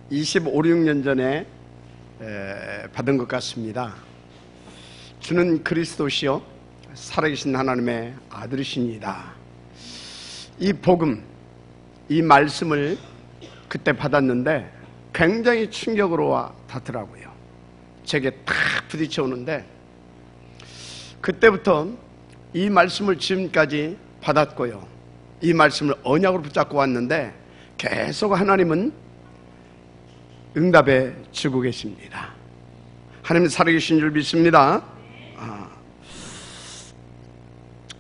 25, 6년 전에 받은 것 같습니다. 주는 그리스도시요 살아계신 하나님의 아들이십니다. 이 복음, 이 말씀을 그때 받았는데 굉장히 충격으로 와 닿더라고요. 제게 탁 부딪혀 오는데, 그때부터 이 말씀을 지금까지 받았고요, 이 말씀을 언약으로 붙잡고 왔는데 계속 하나님은 응답해 주고 계십니다. 하나님 살아계신 줄 믿습니다.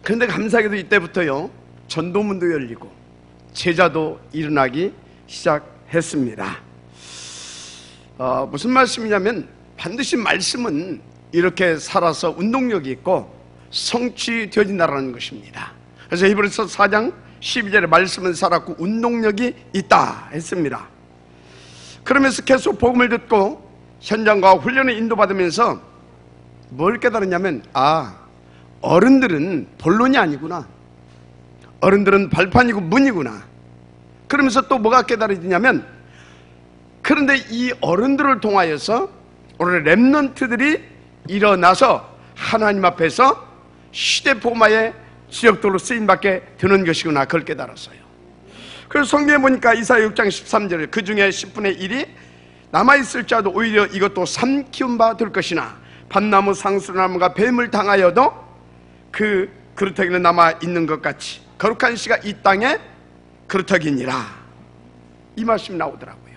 그런데 감사하게도 이때부터요 전도문도 열리고 제자도 일어나기 시작했습니다. 무슨 말씀이냐면, 반드시 말씀은 이렇게 살아서 운동력이 있고 성취되어진다는 것입니다. 그래서 히브리서 4장 12절에 말씀은 살았고 운동력이 있다 했습니다. 그러면서 계속 복음을 듣고 현장과 훈련에 인도받으면서 뭘 깨달았냐면, 어른들은 본론이 아니구나, 어른들은 발판이고 문이구나. 그러면서 또 뭐가 깨달아지냐면, 그런데 이 어른들을 통하여서 오늘 렘넌트들이 일어나서 하나님 앞에서 시대 포마의 지역도로 쓰임받게 되는 것이구나, 그걸 깨달았어요. 그래서 성경에 보니까 이사야 6장 13절에 그 중에 10분의 1이 남아있을지라도 오히려 이것도 삼키운 바 될 것이나 밤나무 상수나무가 뱀을 당하여도 그 그루터기는 남아있는 것 같이 거룩한 씨가 이 땅에 그루터기니라, 이 말씀이 나오더라고요.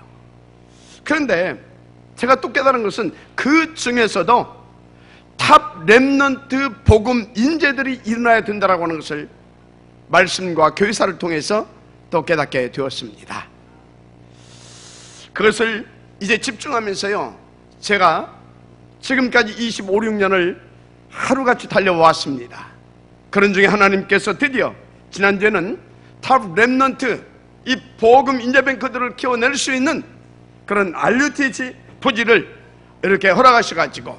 그런데 제가 또 깨달은 것은 그 중에서도 탑 렘넌트 복음 인재들이 일어나야 된다라고 하는 것을 말씀과 교회사를 통해서 또 깨닫게 되었습니다. 그것을 이제 집중하면서요, 제가 지금까지 25, 6년을 하루같이 달려왔습니다. 그런 중에 하나님께서 드디어 지난주에는 탑 렘넌트, 이 복음 인재뱅크들을 키워낼 수 있는 그런 RUTH 부지를 이렇게 허락하셔가지고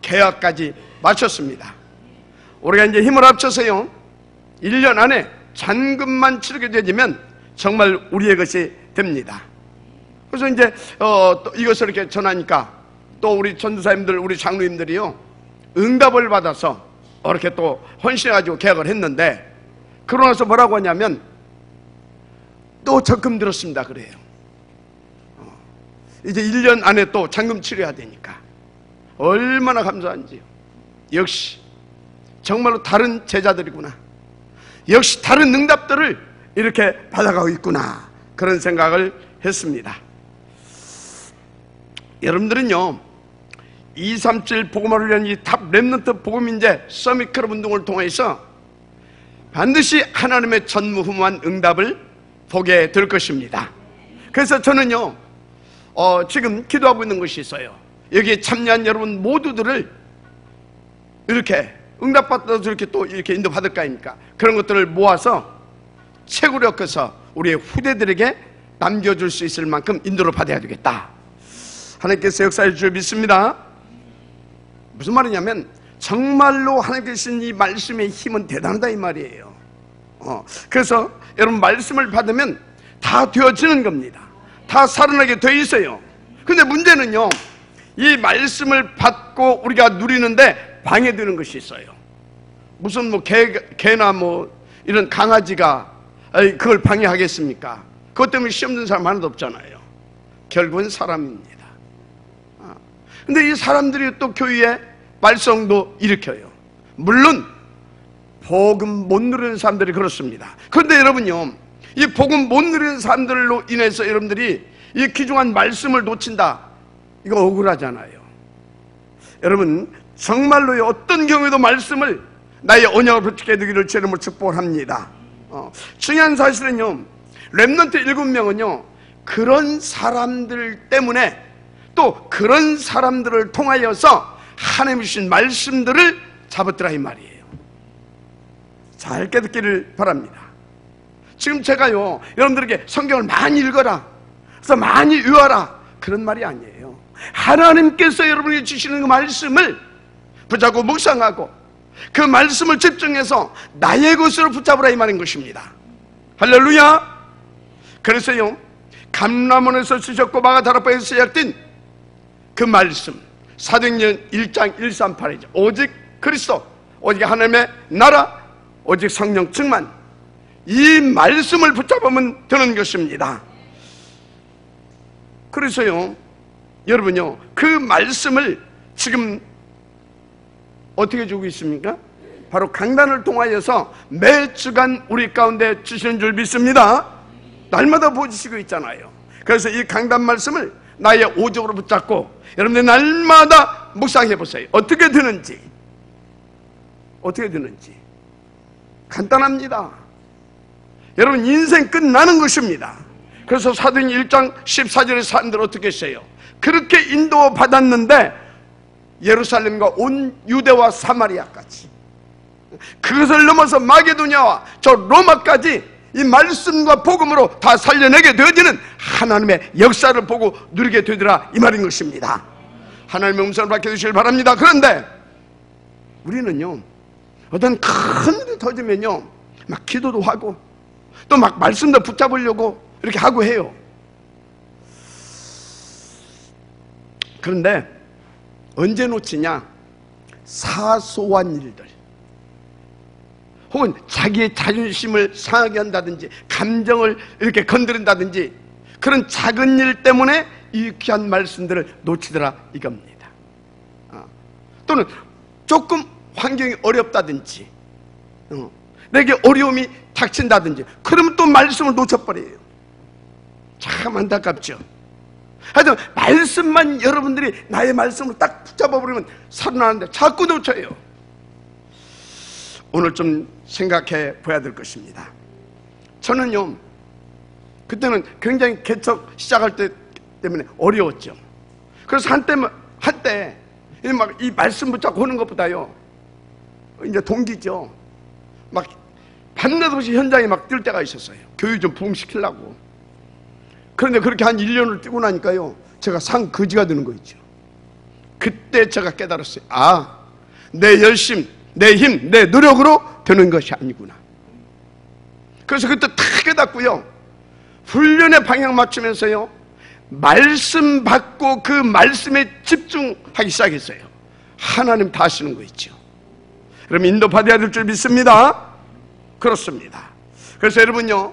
계약까지 마쳤습니다. 우리가 이제 힘을 합쳐서요 1년 안에 잔금만 치르게 되면 정말 우리의 것이 됩니다. 그래서 이제 또 이것을 이렇게 전하니까 또 우리 전도사님들, 우리 장로님들이요 응답을 받아서 이렇게 또 헌신해가지고 계약을 했는데, 그러고 나서 뭐라고 하냐면 또 적금 들었습니다 그래요. 이제 1년 안에 또 잔금 치러야 되니까 얼마나 감사한지요. 역시 정말로 다른 제자들이구나, 역시 다른 응답들을 이렇게 받아가고 있구나, 그런 생각을 했습니다. 여러분들은요 237 복음화를 위한 이 탑 렘넌트 복음인재 서밋 클럽 운동을 통해서 반드시 하나님의 전무후무한 응답을 보게 될 것입니다. 그래서 저는요 지금 기도하고 있는 것이 있어요. 여기에 참여한 여러분 모두들을 이렇게 응답받아서 이렇게 또 이렇게 인도받을 거 아닙니까? 그런 것들을 모아서 책으로 엮어서 우리의 후대들에게 남겨줄 수 있을 만큼 인도를 받아야 되겠다. 하나님께서 역사해 줄 믿습니다. 무슨 말이냐면 정말로 하나님께서 주신 이 말씀의 힘은 대단하다 이 말이에요. 그래서 여러분 말씀을 받으면 다 되어지는 겁니다. 다 살아나게 돼 있어요. 근데 문제는요 이 말씀을 받고 우리가 누리는데 방해되는 것이 있어요. 무슨 뭐 개나 뭐 이런 강아지가 그걸 방해하겠습니까? 그것 때문에 시험 든 사람 하나도 없잖아요. 결국은 사람입니다. 근데 이 사람들이 또 교회에 말썽도 일으켜요. 물론 복음 못 누리는 사람들이 그렇습니다. 그런데 여러분요 이 복음 못 누리는 사람들로 인해서 여러분들이 이 귀중한 말씀을 놓친다, 이거 억울하잖아요. 여러분 정말로 어떤 경우에도 말씀을 나의 언약을 붙잡게 되기를 주님으로 축복합니다. 중요한 사실은요 렘넌트 7명은요 그런 사람들 때문에 또 그런 사람들을 통하여서 하나님이 주신 말씀들을 잡았더라 이 말이에요. 잘 깨닫기를 바랍니다. 지금 제가요 여러분들에게 성경을 많이 읽어라, 그래서 많이 외워라, 그런 말이 아니에요. 하나님께서 여러분에게 주시는 그 말씀을 붙잡고 묵상하고 그 말씀을 집중해서 나의 것으로 붙잡으라 이 말인 것입니다. 할렐루야. 그래서요 감람원에서 주셨고 마가다락방에서 시작된 그 말씀, 사도행전 1장 138이죠. 오직 그리스도, 오직 하나님의 나라, 오직 성령 충만, 이 말씀을 붙잡으면 되는 것입니다. 그래서요, 여러분요, 그 말씀을 지금 어떻게 주고 있습니까? 바로 강단을 통하여서 매 주간 우리 가운데 주시는 줄 믿습니다. 날마다 보여주시고 있잖아요. 그래서 이 강단 말씀을 나의 오적으로 붙잡고 여러분들 날마다 묵상해 보세요. 어떻게 되는지. 어떻게 되는지 간단합니다. 여러분, 인생 끝나는 것입니다. 그래서 사도행전 1장 14절에 사람들 어떻게 했어요? 그렇게 인도받았는데 예루살렘과 온 유대와 사마리아까지, 그것을 넘어서 마게도냐와 저 로마까지 이 말씀과 복음으로 다 살려내게 되어지는 하나님의 역사를 보고 누리게 되더라, 이 말인 것입니다. 하나님의 음성을 밝혀주시길 바랍니다. 그런데 우리는요, 어떤 큰 일이 터지면요 막 기도도 하고 또 막 말씀도 붙잡으려고 이렇게 하고 해요. 그런데 언제 놓치냐? 사소한 일들, 혹은 자기의 자존심을 상하게 한다든지 감정을 이렇게 건드린다든지 그런 작은 일 때문에 이 귀한 말씀들을 놓치더라, 이겁니다. 또는 조금 환경이 어렵다든지 내게 어려움이 닥친다든지 그러면 또 말씀을 놓쳐버려요. 참 안타깝죠. 하여튼 말씀만 여러분들이 나의 말씀을 딱 붙잡아버리면 살아나는데 자꾸 놓쳐요. 오늘 좀 생각해 봐야 될 것입니다. 저는요, 그때는 굉장히 개척 시작할 때 때문에 어려웠죠. 그래서 한때 막 이 말씀 붙잡고 하는 것보다요, 이제 동기죠. 막 밤낮 없이 현장에 막 뛸 때가 있었어요. 교육 좀 부흥시키려고. 그런데 그렇게 한 1년을 뛰고 나니까요, 제가 상 거지가 되는 거 있죠. 그때 제가 깨달았어요. 아, 내 열심, 내 힘, 내 노력으로 되는 것이 아니구나. 그래서 그때 다 깨닫고요, 훈련의 방향 맞추면서요, 말씀 받고 그 말씀에 집중하기 시작했어요. 하나님 다 하시는 거 있죠. 그럼 인도받아야 될 줄 믿습니다. 그렇습니다. 그래서 여러분요,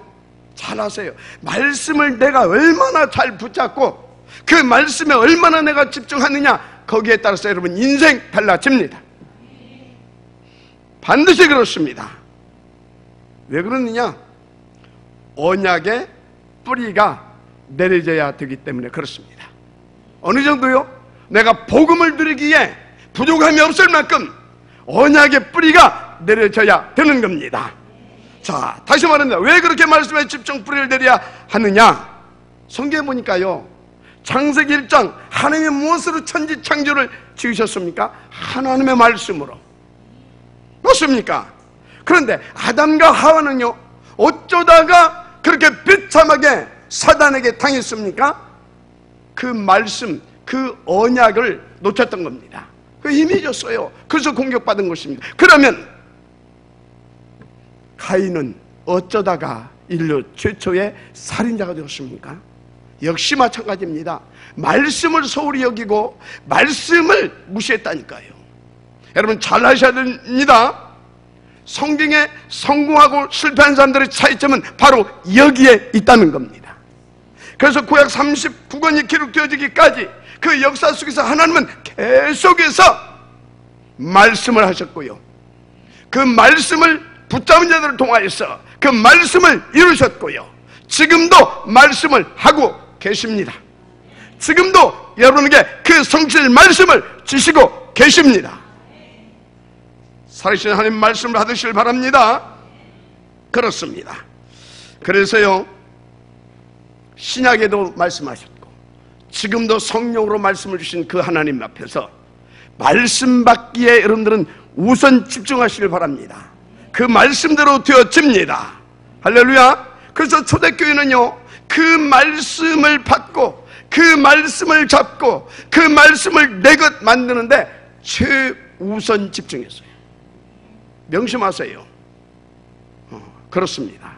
잘 아세요. 말씀을 내가 얼마나 잘 붙잡고 그 말씀에 얼마나 내가 집중하느냐, 거기에 따라서 여러분 인생 달라집니다. 반드시 그렇습니다. 왜 그러느냐? 언약의 뿌리가 내려져야 되기 때문에 그렇습니다. 어느 정도요? 내가 복음을 누리기에 부족함이 없을 만큼 언약의 뿌리가 내려져야 되는 겁니다. 자, 다시 말합니다. 왜 그렇게 말씀에 집중 뿌리를 내려야 하느냐? 성경에 보니까요, 창세기 1장 하나님이 무엇으로 천지 창조를 지으셨습니까? 하나님의 말씀으로. 맞습니까? 그런데 아담과 하와는요, 어쩌다가 그렇게 비참하게 사단에게 당했습니까? 그 말씀, 그 언약을 놓쳤던 겁니다. 그 힘이 졌어요. 그래서 공격받은 것입니다. 그러면 가인은 어쩌다가 인류 최초의 살인자가 되었습니까? 역시 마찬가지입니다. 말씀을 소홀히 여기고 말씀을 무시했다니까요. 여러분 잘 하셔야 됩니다. 성경에 성공하고 실패한 사람들의 차이점은 바로 여기에 있다는 겁니다. 그래서 구약 39권이 기록되어지기까지 그 역사 속에서 하나님은 계속해서 말씀을 하셨고요, 그 말씀을 붙잡은 자들을 통하여서 그 말씀을 이루셨고요, 지금도 말씀을 하고 계십니다. 지금도 여러분에게 그 성실 말씀을 주시고 계십니다. 살아계신 하나님 말씀을 받으시길 바랍니다. 그렇습니다. 그래서요, 신약에도 말씀하셨고 지금도 성령으로 말씀을 주신 그 하나님 앞에서 말씀 받기에 여러분들은 우선 집중하시길 바랍니다. 그 말씀대로 되어집니다. 할렐루야. 그래서 초대교회는요, 그 말씀을 받고 그 말씀을 잡고 그 말씀을 내 것 만드는데 최우선 집중했어요. 명심하세요. 그렇습니다.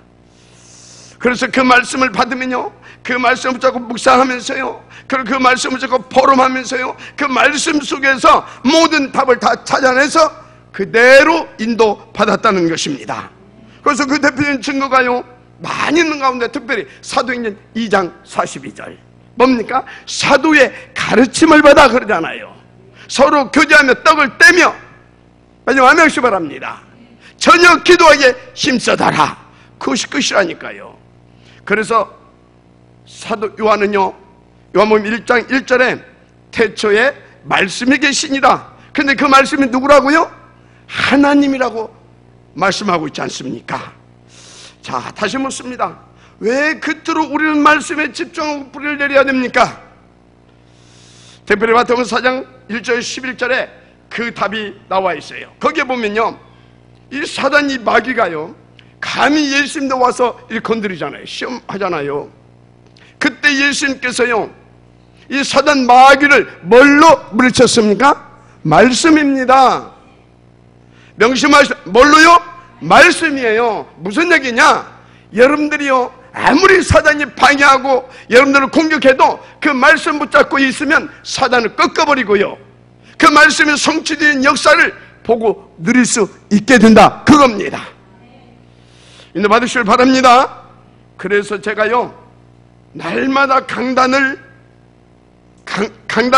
그래서 그 말씀을 받으면요, 그 말씀을 붙잡고 묵상하면서요, 그리고 그 말씀을 붙잡고 포럼하면서요, 그 말씀 속에서 모든 답을 다 찾아내서 그대로 인도받았다는 것입니다. 그래서 그 대표적인 증거가요 많이 있는 가운데 특별히 사도행전 2장 42절 뭡니까? 사도의 가르침을 받아 그러잖아요. 서로 교제하며 떡을 떼며 마지막 명시 바랍니다. 전혀 기도하기에 힘써달라. 그것이 끝이라니까요. 그래서 사도 요한은요, 요한복음 1장 1절에 태초에 말씀이 계시니라. 근데 그 말씀이 누구라고요? 하나님이라고 말씀하고 있지 않습니까? 자, 다시 묻습니다. 왜 그토록 우리는 말씀에 집중하고 뿌리를 내려야 됩니까? 특별히 마태복음 4장 1절 11절에 그 답이 나와 있어요. 거기에 보면요, 이 사단, 이 마귀가요 감히 예수님도 와서 이 건드리잖아요. 시험하잖아요. 그때 예수님께서요 이 사단 마귀를 뭘로 물리쳤습니까? 말씀입니다. 명심하시오. 뭘로요? 말씀이에요. 무슨 얘기냐? 여러분들이요 아무리 사단이 방해하고 여러분들을 공격해도 그 말씀 붙잡고 있으면 사단을 꺾어버리고요, 그 말씀의 성취된 역사를 보고 누릴 수 있게 된다, 그겁니다. 인도 받으시길 바랍니다. 그래서 제가요 날마다 강단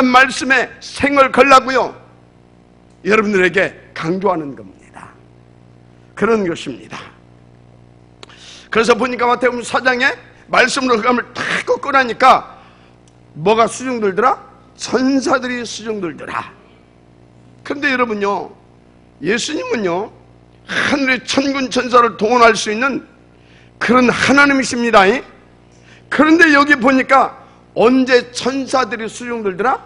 말씀에 생을 걸라고요 여러분들에게 강조하는 겁니다. 그런 것입니다. 그래서 보니까 마태복음 4장에 말씀으로 흑암을 탁 꺾고 나니까 뭐가 수중들더라? 천사들이 수중들더라. 그런데 여러분요, 예수님은요 하늘의 천군 천사를 동원할 수 있는 그런 하나님이십니다. 그런데 여기 보니까 언제 천사들이 수중들더라?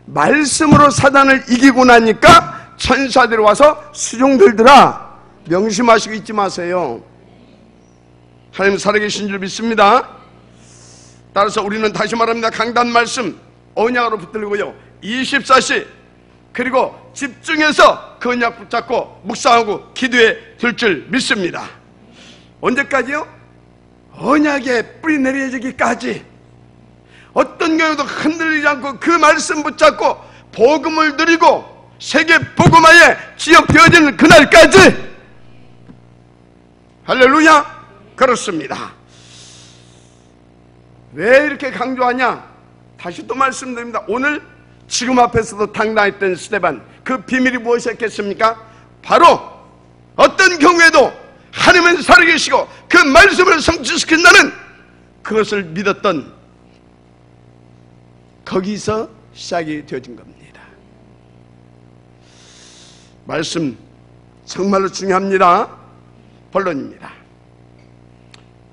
말씀으로 사단을 이기고 나니까 천사들이 와서 수중들더라. 명심하시고 잊지 마세요. 하나님 살아계신 줄 믿습니다. 따라서 우리는 다시 말합니다. 강단 말씀 언약으로 붙들고요 24시 그리고 집중해서 그 언약 붙잡고 묵상하고 기도에 들 줄 믿습니다. 언제까지요? 언약에 뿌리 내려지기까지. 어떤 경우도 흔들리지 않고 그 말씀 붙잡고 복음을 누리고 세계 복음화에 지역되어지는 그날까지. 할렐루야. 그렇습니다. 왜 이렇게 강조하냐? 다시 또 말씀드립니다. 오늘 지금 앞에서도 당당했던 스데반, 그 비밀이 무엇이었겠습니까? 바로 어떤 경우에도 하나님은 살아계시고 그 말씀을 성취시킨다는 그것을 믿었던, 거기서 시작이 되어진 겁니다. 말씀 정말로 중요합니다. 본론입니다.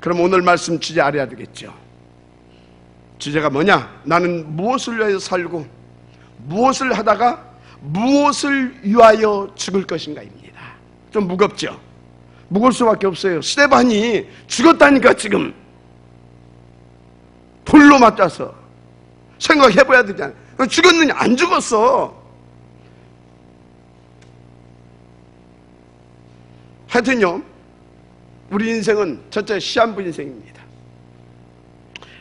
그럼 오늘 말씀 주제 알아야 되겠죠. 주제가 뭐냐? 나는 무엇을 위하여 살고 무엇을 하다가 무엇을 위하여 죽을 것인가입니다. 좀 무겁죠? 무거울 수밖에 없어요. 스데반이 죽었다니까. 지금 돌로 맞아서 생각해봐야 되잖아요. 죽었느냐? 안 죽었어. 하여튼요, 우리 인생은 첫째 시한부 인생입니다.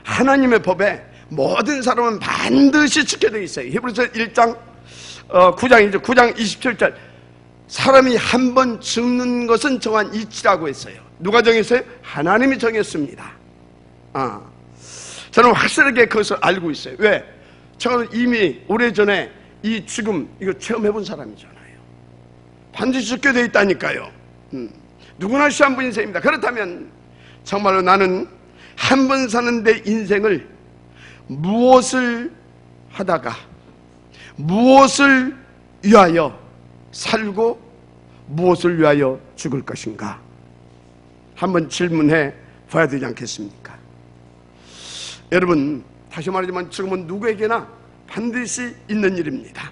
하나님의 법에 모든 사람은 반드시 지켜져 있어요. 히브리서 1장 9장이죠. 9장 27절. 사람이 한 번 죽는 것은 정한 이치라고 했어요. 누가 정했어요? 하나님이 정했습니다. 저는 확실하게 그것을 알고 있어요. 왜? 저는 이미 오래전에 이 죽음 이거 체험해 본 사람이잖아요. 반드시 죽게 돼 있다니까요. 누구나 시한부 인생입니다. 그렇다면 정말로 나는 한 번 사는 내 인생을 무엇을 하다가 무엇을 위하여 살고 무엇을 위하여 죽을 것인가 한번 질문해 봐야 되지 않겠습니까? 여러분, 다시 말하지만 죽음은 누구에게나 반드시 있는 일입니다.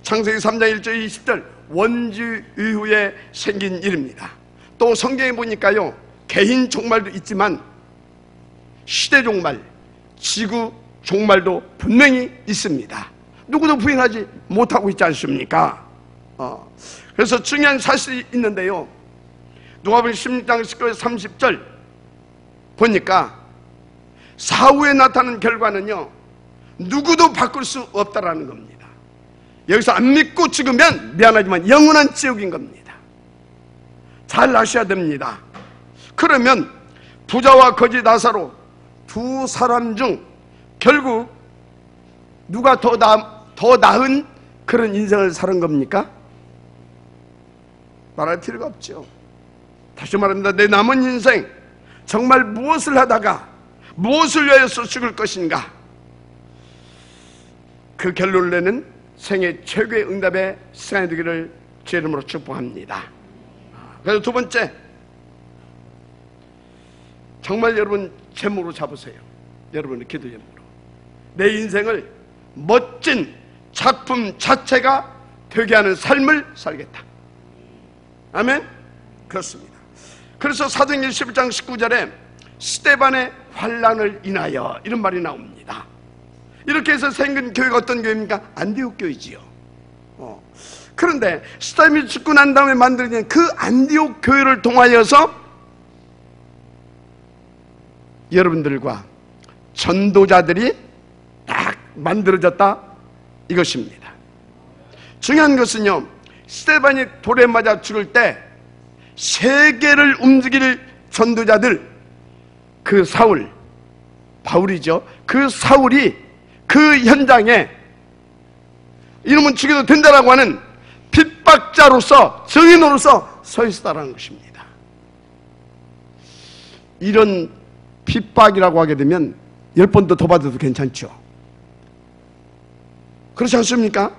창세기 3장 1절 20절 원주 이후에 생긴 일입니다. 또 성경에 보니까요 개인 종말도 있지만 시대 종말, 지구 종말도 분명히 있습니다. 누구도 부인하지 못하고 있지 않습니까? 그래서 중요한 사실이 있는데요, 누가복음 16장 19절 30절 보니까 사후에 나타난 결과는요, 누구도 바꿀 수 없다라는 겁니다. 여기서 안 믿고 죽으면 미안하지만 영원한 지옥인 겁니다. 잘 아셔야 됩니다. 그러면 부자와 거지 나사로 두 사람 중 결국 누가 더 나은 그런 인생을 사는 겁니까? 말할 필요가 없죠. 다시 말합니다. 내 남은 인생 정말 무엇을 하다가 무엇을 위하여서 죽을 것인가? 그 결론을 내는 생애 최고의 응답의 시간이 되기를 주의 이름으로 축복합니다. 그래서 두 번째, 정말 여러분 제목으로 잡으세요. 여러분의 기도 제목으로. 내 인생을 멋진 작품 자체가 되게 하는 삶을 살겠다. 아멘? 그렇습니다. 그래서 사도행전 11장 19절에 스데반의 환난을 인하여 이런 말이 나옵니다. 이렇게 해서 생긴 교회가 어떤 교회입니까? 안디옥 교회지요. 그런데 스데반이 죽고 난 다음에 만들어진 그 안디옥 교회를 통하여서 여러분들과 전도자들이 딱 만들어졌다 이것입니다. 중요한 것은요, 스데반이 돌에 맞아 죽을 때 세계를 움직일 전도자들, 그 사울, 바울이죠. 그 사울이 그 현장에 이놈은 죽여도 된다라고 하는 핍박자로서, 증인으로서 서 있었다는 것입니다. 이런 핍박이라고 하게 되면 10번도 더 받아도 괜찮죠. 그렇지 않습니까?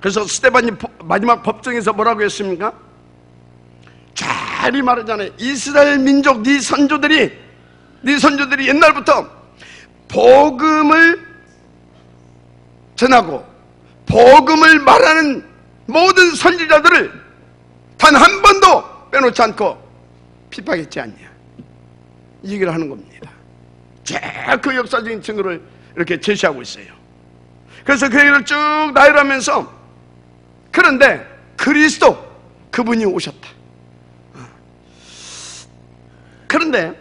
그래서 스데반이 마지막 법정에서 뭐라고 했습니까? 잘 말하잖아요. 이스라엘 민족, 네 선조들이 옛날부터 복음을 전하고 복음을 말하는 모든 선지자들을 단 한 번도 빼놓지 않고 핍박했지 않냐, 이 얘기를 하는 겁니다. 그 역사적인 증거를 이렇게 제시하고 있어요. 그래서 그 얘기를 쭉 나열하면서, 그런데 그리스도, 그분이 오셨다. 그런데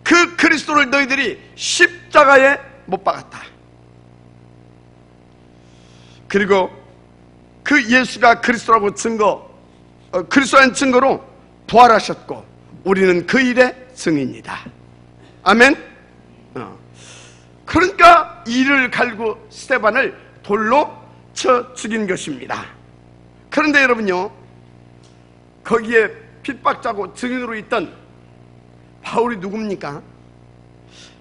그 그리스도를 너희들이 십자가에 못 박았다. 그리고 그 예수가 그리스도라고 그리스도라는 증거로 부활하셨고 우리는 그 일의 증인이다. 아멘. 그러니까 이를 갈고 스데반을 돌로 쳐 죽인 것입니다. 그런데 여러분요, 거기에 핍박자고 증인으로 있던 바울이 누굽니까?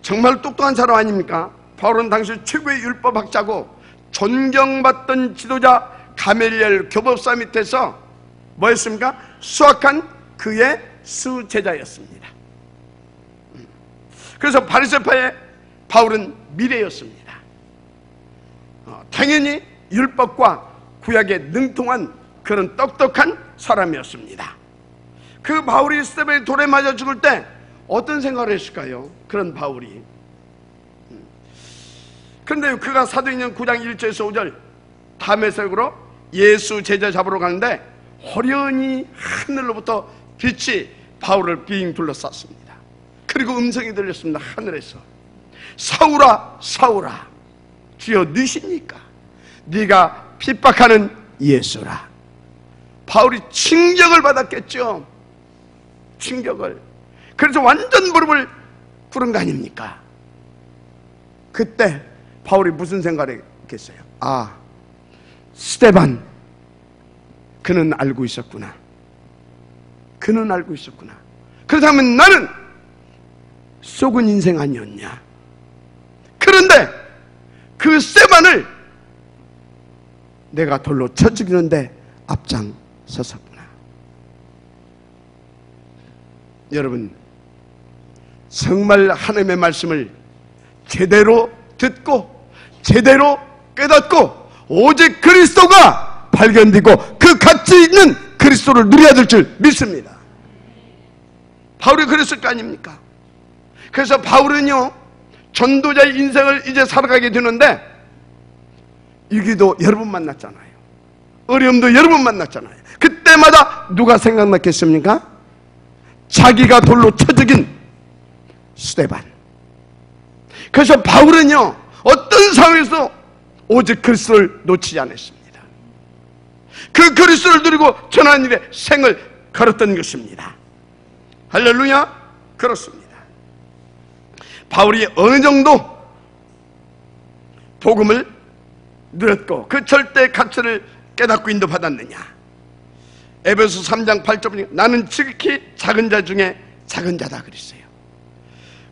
정말 똑똑한 사람 아닙니까? 바울은 당시 최고의 율법학자고 존경받던 지도자 가멜리엘 교법사 밑에서 뭐였습니까? 수학한 그의 수제자였습니다. 그래서 바리새파의 바울은 미래였습니다. 당연히 율법과 구약에 능통한 그런 똑똑한 사람이었습니다. 그 바울이 스데반이 돌에 맞아 죽을 때 어떤 생각을 했을까요? 그런 바울이. 그런데 그가 사도행전 9장 1절에서 5절 다메섹으로 예수 제자 잡으러 가는데 호련히 하늘로부터 빛이 바울을 빙 둘러쌌습니다. 그리고 음성이 들렸습니다. 하늘에서 사울아 사울아 주여 누구십니까? 네가 핍박하는 예수라. 바울이 충격을 받았겠죠. 충격을. 그래서 완전 무릎을 꿇은 거 아닙니까? 그때 바울이 무슨 생각을 했겠어요? 아, 스데반, 그는 알고 있었구나. 그는 알고 있었구나. 그렇다면 나는 속은 인생 아니었냐? 그런데 그 스데반을 내가 돌로 쳐 죽이는데 앞장섰었구나. 여러분, 정말 하나님의 말씀을 제대로 듣고 제대로 깨닫고 오직 그리스도가 발견되고 그 가치 있는 그리스도를 누려야 될 줄 믿습니다. 바울이 그랬을 거 아닙니까? 그래서 바울은요, 전도자의 인생을 이제 살아가게 되는데 위기도 여러 번 만났잖아요. 어려움도 여러 번 만났잖아요. 그때마다 누가 생각났겠습니까? 자기가 돌로 쳐 죽인 스데반. 그래서 바울은요, 어떤 상황에서 오직 그리스도를 놓치지 않았습니다. 그 그리스도를 누리고 전하는 일에 생을 걸었던 것입니다. 할렐루야. 그렇습니다. 바울이 어느 정도 복음을 누렸고 그 절대 가치를 깨닫고 인도받았느냐. 에베소 3장 8절 나는 지극히 작은 자 중에 작은 자다 그랬어요.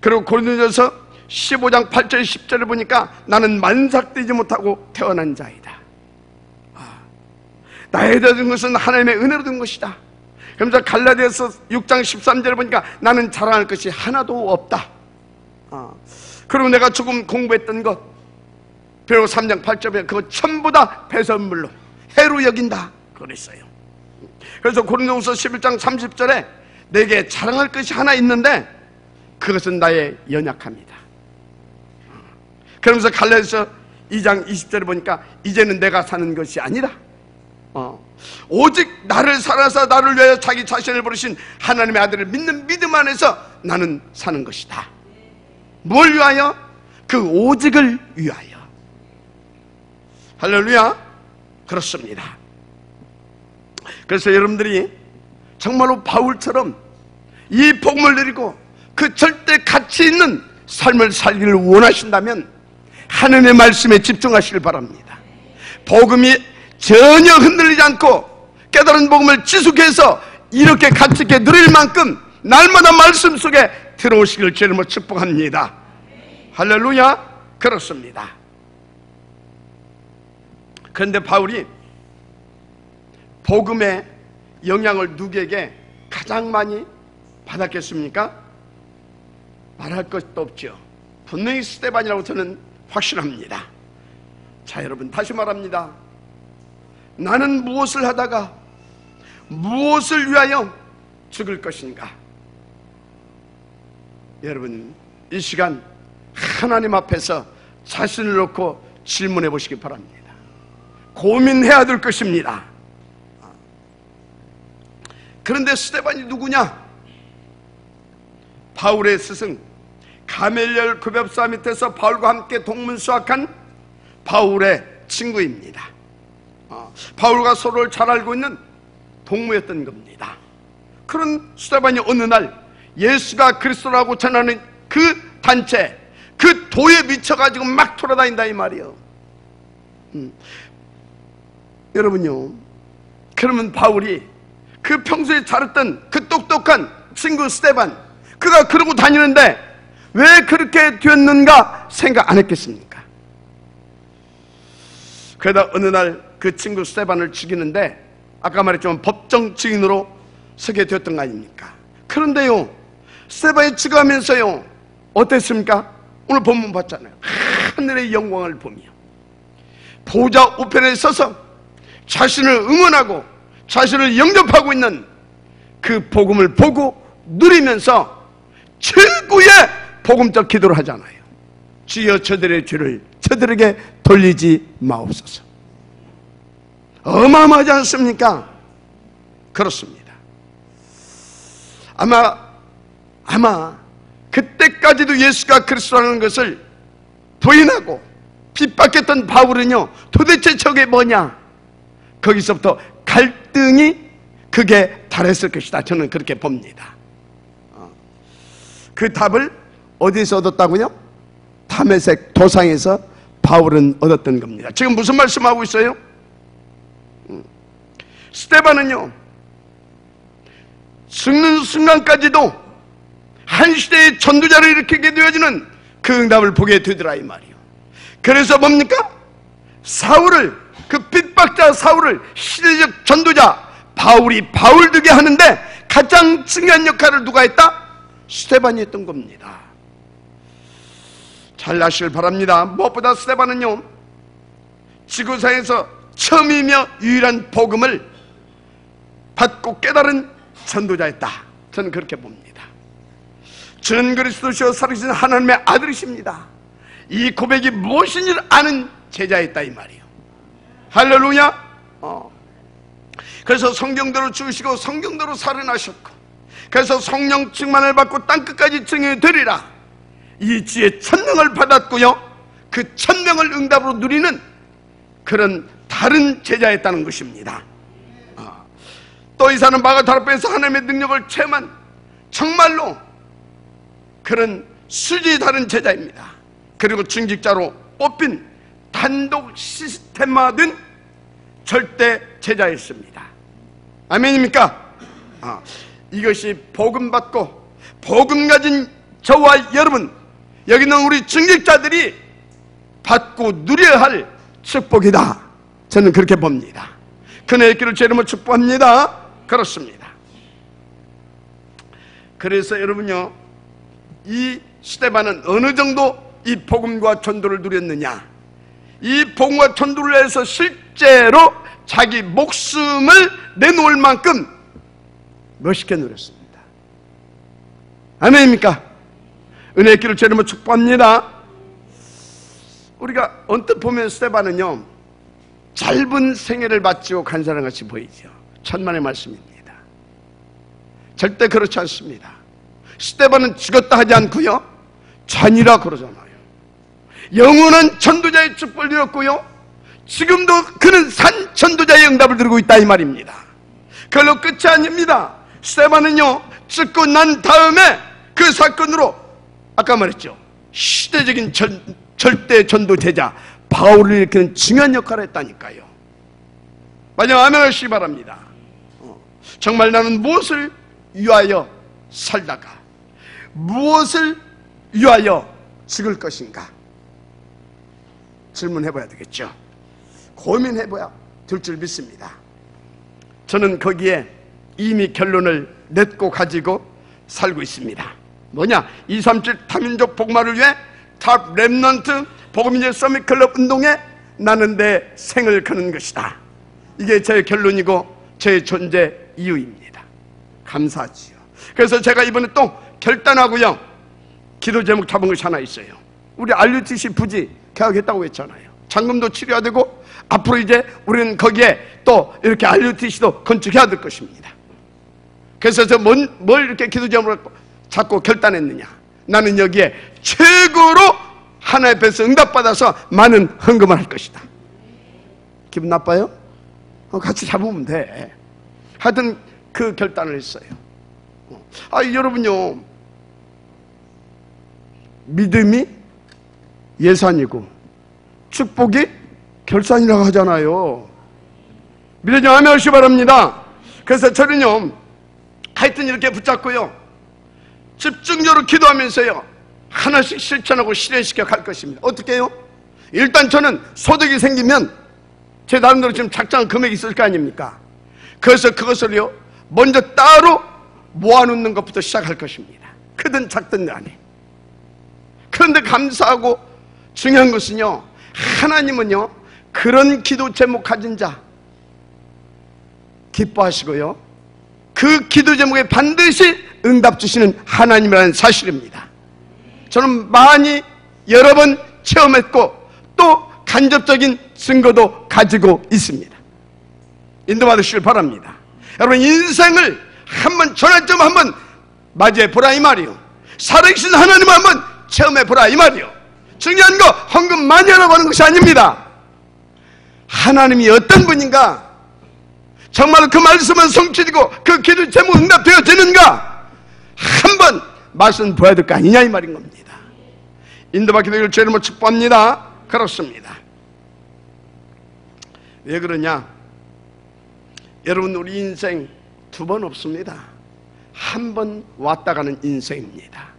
그리고 고린도전서 15장 8절 10절을 보니까 나는 만삭되지 못하고 태어난 자이다. 나에 든 것은 하나님의 은혜로 된 것이다. 그러면서 갈라디아서 6장 13절을 보니까 나는 자랑할 것이 하나도 없다. 그리고 내가 조금 공부했던 것 베드로 3장 8절에 그거 전부 다 배설물로 해로 여긴다 그랬어요. 그래서 고린도후서 11장 30절에 내게 자랑할 것이 하나 있는데 그것은 나의 연약함이다. 그러면서 갈라디아서 2장 20절에 보니까 이제는 내가 사는 것이 아니라 오직 나를 살아서 나를 위하여 자기 자신을 부르신 하나님의 아들을 믿는 믿음 안에서 나는 사는 것이다. 뭘 위하여? 그 오직을 위하여. 할렐루야. 그렇습니다. 그래서 여러분들이 정말로 바울처럼 이 복음을 누리고 그 절대 가치 있는 삶을 살기를 원하신다면 하나님의 말씀에 집중하시길 바랍니다. 복음이 전혀 흔들리지 않고 깨달은 복음을 지속해서 이렇게 가치 있게 누릴 만큼 날마다 말씀 속에 들어오시길 주님으로 축복합니다. 할렐루야. 그렇습니다. 그런데 바울이 복음의 영향을 누구에게 가장 많이 받았겠습니까? 말할 것도 없죠. 분명히 스데반이라고 저는 확신합니다. 자, 여러분 다시 말합니다. 나는 무엇을 하다가 무엇을 위하여 죽을 것인가? 여러분 이 시간 하나님 앞에서 자신을 놓고 질문해 보시기 바랍니다. 고민해야 될 것입니다. 그런데 스데반이 누구냐? 바울의 스승 가멜리엘 급엽사 밑에서 바울과 함께 동문수학한 바울의 친구입니다. 바울과 서로를 잘 알고 있는 동무였던 겁니다. 그런 스데반이 어느 날 예수가 그리스도라고 전하는 그 단체, 그 도에 미쳐가지고 막 돌아다닌다 이 말이에요. 여러분요, 그러면 바울이 그 평소에 잘했던 그 똑똑한 친구 스데반, 그가 그러고 다니는데 왜 그렇게 되었는가 생각 안 했겠습니까? 그러다 어느 날 그 친구 스데반을 죽이는데 아까 말했지만 법정 증인으로 서게 되었던 거 아닙니까? 그런데요, 스데반이 죽어가면서요 어땠습니까? 오늘 본문 봤잖아요. 하늘의 영광을 보며 보좌 우편에 서서 자신을 응원하고 자신을 영접하고 있는 그 복음을 보고 누리면서 최고의 복음적 기도를 하잖아요. 주여 저들의 죄를 저들에게 돌리지 마옵소서. 어마어마하지 않습니까? 그렇습니다. 아마 그때까지도 예수가 그리스도라는 것을 부인하고 핍박했던 바울은요 도대체 저게 뭐냐, 거기서부터 갈등이 그게 달했을 것이다. 저는 그렇게 봅니다. 그 답을 어디서 얻었다고요? 다메섹 도상에서 바울은 얻었던 겁니다. 지금 무슨 말씀하고 있어요? 스데반은요 죽는 순간까지도 한 시대의 전도자를 일으키게 되어지는 그 응답을 보게 되더라 이 말이에요. 그래서 뭡니까? 사울을, 그 핍박자 사울을 시대적 전도자 바울이 바울 되게 하는데 가장 중요한 역할을 누가 했다? 스데반이 했던 겁니다. 잘 아시길 바랍니다. 무엇보다 스데반은요 지구상에서 처음이며 유일한 복음을 받고 깨달은 전도자였다. 저는 그렇게 봅니다. 전 그리스도시요 살아계신 하나님의 아들이십니다. 이 고백이 무엇인지를 아는 제자였다 이 말이에요. 할렐루야. 그래서 성경대로 죽으시고 성경대로 살아나셨고 그래서 성령 충만을 받고 땅끝까지 증인이 되리라. 이 지혜 천명을 받았고요, 그 천명을 응답으로 누리는 그런 다른 제자였다는 것입니다. 또 이 사람은 마가다락방에서 하나님의 능력을 체험한 정말로 그런 수준이 다른 제자입니다. 그리고 중직자로 뽑힌 단독 시스템화된 절대 제자였습니다. 아멘입니까? 이것이 복음 받고 복음 가진 저와 여러분, 여기 있는 우리 중직자들이 받고 누려야 할 축복이다. 저는 그렇게 봅니다. 그네의 길을 제 이름으로 축복합니다. 그렇습니다. 그래서 여러분요, 이 스데반은 어느 정도 이 복음과 전도를 누렸느냐, 이 복음과 전도를 해서 실제로 자기 목숨을 내놓을 만큼 멋있게 누렸습니다. 아멘입니까? 은혜의 길을 제 이름으로 축복합니다. 우리가 언뜻 보면 스데반은요, 짧은 생애를 바치고 간 사람 같이 보이죠. 천만의 말씀입니다. 절대 그렇지 않습니다. 스데반은 죽었다 하지 않고요, 전이라 그러잖아요. 영원한 전도자의 축복을 누렸고요, 지금도 그는 산 전도자의 응답을 누리고 있다 이 말입니다. 그걸로 끝이 아닙니다. 스데반은요, 죽고 난 다음에 그 사건으로 아까 말했죠, 시대적인 절대 전도 제자 바울을 일으키는 중요한 역할을 했다니까요. 마지막 아멘 하시기 바랍니다. 정말 나는 무엇을 위하여 살다가 무엇을 위하여 죽을 것인가 질문해봐야 되겠죠. 고민해봐야 될 줄 믿습니다. 저는 거기에 이미 결론을 냈고 가지고 살고 있습니다. 뭐냐? 237 타민족 복마를 위해 탑 렘넌트 복음인재 서밋클럽 운동에 나는 내 생을 거는 것이다. 이게 제 결론이고 제 존재 이유입니다. 감사하지요. 그래서 제가 이번에 또 결단하고요, 기도 제목 잡은 것이 하나 있어요. 우리 RUTC 부지 개혁했다고 했잖아요. 잔금도 치료해야 되고 앞으로 이제 우리는 거기에 또 이렇게 RUTC도 건축해야 될 것입니다. 그래서 저 뭘 이렇게 기도 제목을 잡고 결단했느냐, 나는 여기에 최고로 하나님 앞에서 응답받아서 많은 헌금을 할 것이다. 기분 나빠요? 같이 잡으면 돼. 하여튼 그 결단을 했어요. 여러분요, 믿음이 예산이고 축복이 결산이라고 하잖아요. 믿으시면 아멘 하시기 바랍니다. 그래서 저는요, 하여튼 이렇게 붙잡고요, 집중적으로 기도하면서요, 하나씩 실천하고 실현시켜 갈 것입니다. 어떻게 해요? 일단 저는 소득이 생기면 제 나름대로 지금 작정한 금액이 있을 거 아닙니까? 그래서 그것을요, 먼저 따로 모아놓는 것부터 시작할 것입니다. 크든 작든 간에. 그런데 감사하고 중요한 것은요, 하나님은요, 그런 기도 제목 가진 자 기뻐하시고요, 그 기도 제목에 반드시 응답 주시는 하나님이라는 사실입니다. 저는 많이 여러 번 체험했고 또 간접적인 증거도 가지고 있습니다. 인도받으시길 바랍니다. 여러분, 인생을 한번 전환점 한번 맞이해 보라 이 말이요, 살아계신 하나님을 한번 체험해 보라 이 말이요. 중요한 거 헌금 많이 하라고 하는 것이 아닙니다. 하나님이 어떤 분인가, 정말 그 말씀은 성취되고 그 기도 제목 응답되어지는가 한번 말씀 보여야 될 거 아니냐 이 말인 겁니다. 인도받기도 이걸 제 이름으로 축복합니다. 그렇습니다. 왜 그러냐? 여러분, 우리 인생 두 번 없습니다. 한 번 왔다 가는 인생입니다.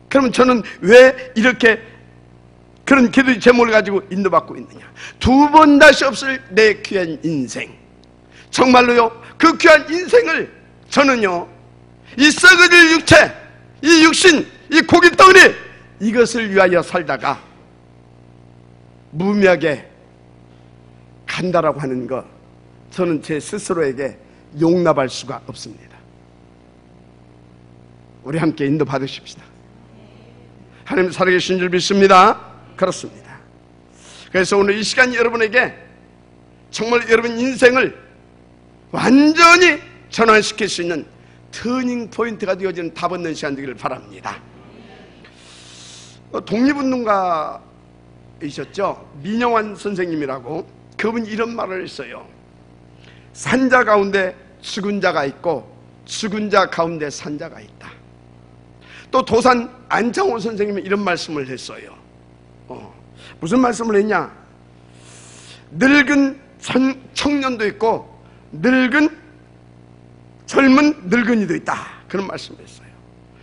그러면 저는 왜 이렇게 그런 기도 제목을 가지고 인도받고 있느냐? 두 번 다시 없을 내 귀한 인생, 정말로요, 그 귀한 인생을 저는요, 이 썩어질 육체, 이 육신, 이 고기 덩어리, 이것을 위하여 살다가 무미하게 간다라고 하는 것, 저는 제 스스로에게 용납할 수가 없습니다. 우리 함께 인도 받으십시다. 하나님 살아계신 줄 믿습니다. 그렇습니다. 그래서 오늘 이 시간 여러분에게 정말 여러분 인생을 완전히 전환시킬 수 있는 터닝 포인트가 되어지는 답 얻는 시간 되기를 바랍니다. 독립운동가이셨죠? 민영환 선생님이라고. 그분이 이런 말을 했어요. 산자 가운데 죽은 자가 있고 죽은 자 가운데 산자가 있다. 또 도산 안창호 선생님이 이런 말씀을 했어요. 무슨 말씀을 했냐? 늙은 청년도 있고 늙은 젊은 늙은이도 있다. 그런 말씀을 했어요.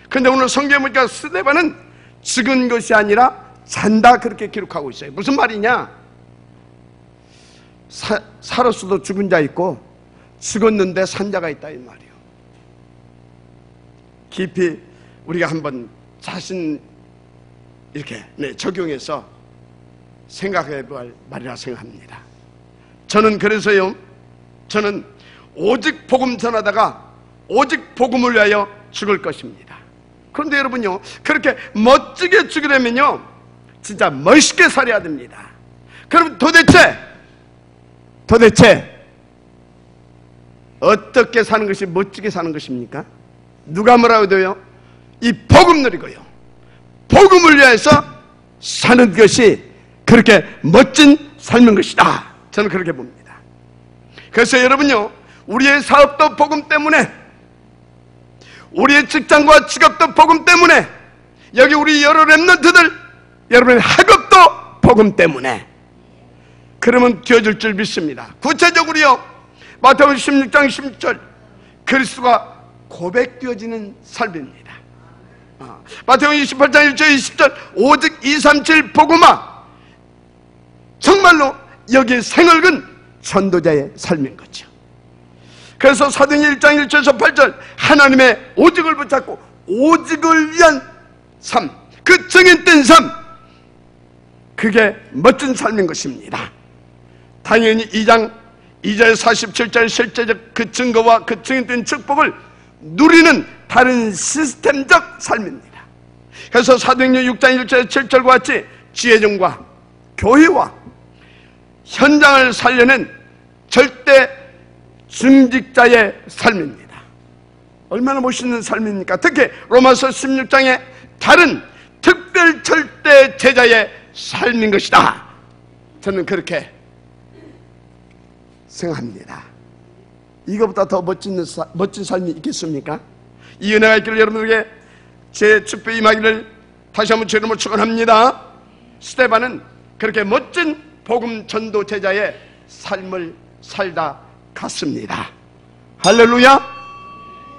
그런데 오늘 성경에 보니까 스데반은 죽은 것이 아니라 잔다, 그렇게 기록하고 있어요. 무슨 말이냐? 살았어도 죽은 자 있고 죽었는데 산 자가 있다, 이 말이에요. 깊이 우리가 한번 자신 이렇게 적용해서 생각해 볼 말이라 생각합니다. 저는 그래서요, 저는 오직 복음 전하다가 오직 복음을 위하여 죽을 것입니다. 그런데 여러분요, 그렇게 멋지게 죽으려면요 진짜 멋있게 살아야 됩니다. 그럼 도대체 어떻게 사는 것이 멋지게 사는 것입니까? 누가 뭐라고 해도요, 이 복음 누리고요, 복음을 위해서 사는 것이 그렇게 멋진 삶인 것이다. 저는 그렇게 봅니다. 그래서 여러분요, 우리의 사업도 복음 때문에, 우리의 직장과 직업도 복음 때문에, 여기 우리 여러 렘넌트들 여러분의 학업도 복음 때문에, 그러면 되어질 줄 믿습니다. 구체적으로요, 마태복음 16장 16절 그리스도가 고백되어지는 삶입니다. 마태복음 28장 1절 20절 오직 237 복음화, 정말로 여기에 생얼근 전도자의 삶인 거죠. 그래서 사도행전 1장 1절에서 8절 하나님의 오직을 붙잡고 오직을 위한 삶, 그 정인된 삶, 그게 멋진 삶인 것입니다. 당연히 2장 2절 47절 실제적 그 증거와 그 정인된 축복을 누리는 다른 시스템적 삶입니다. 그래서 사도행전 6장 1절 7절과 같이 지혜정과 교회와 현장을 살려낸 절대 중직자의 삶입니다. 얼마나 멋있는 삶입니까? 특히 로마서 16장의 다른 특별 절대 제자의 삶인 것이다. 저는 그렇게 생각합니다. 이거보다 더 멋진 삶이 있겠습니까? 이 은혜가 있기를 여러분에게 제 축복이 임하기를 다시 한번 주님을 축원합니다. 스데반은 그렇게 멋진 복음 전도 제자의 삶을 살다 갔습니다. 할렐루야.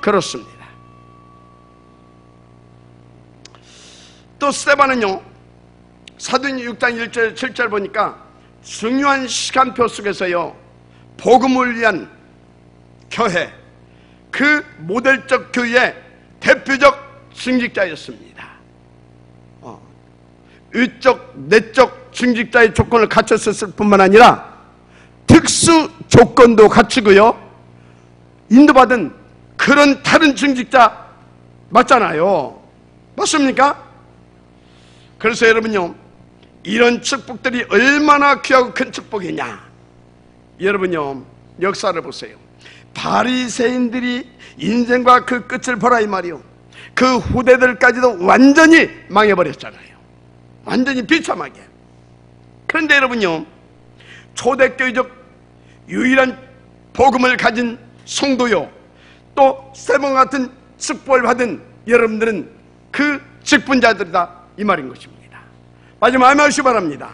그렇습니다. 또 스데반은요, 사도행전 6장 1절 7절 보니까 중요한 시간표 속에서요, 복음을 위한 교회, 그 모델적 교회의 대표적 중직자였습니다. 위적, 내적 중직자의 조건을 갖췄을 뿐만 아니라 특수 조건도 갖추고요, 인도받은 그런 다른 중직자 맞잖아요. 맞습니까? 그래서 여러분요, 이런 축복들이 얼마나 귀하고 큰 축복이냐. 여러분요, 역사를 보세요. 바리새인들이 인생과 그 끝을 보라 이 말이요, 그 후대들까지도 완전히 망해버렸잖아요. 완전히 비참하게. 그런데 여러분요, 초대교회적 유일한 복음을 가진 성도요, 또 세번 같은 축복을 받은 여러분들은 그 직분자들이다, 이 말인 것입니다. 마지막에 말시 바랍니다.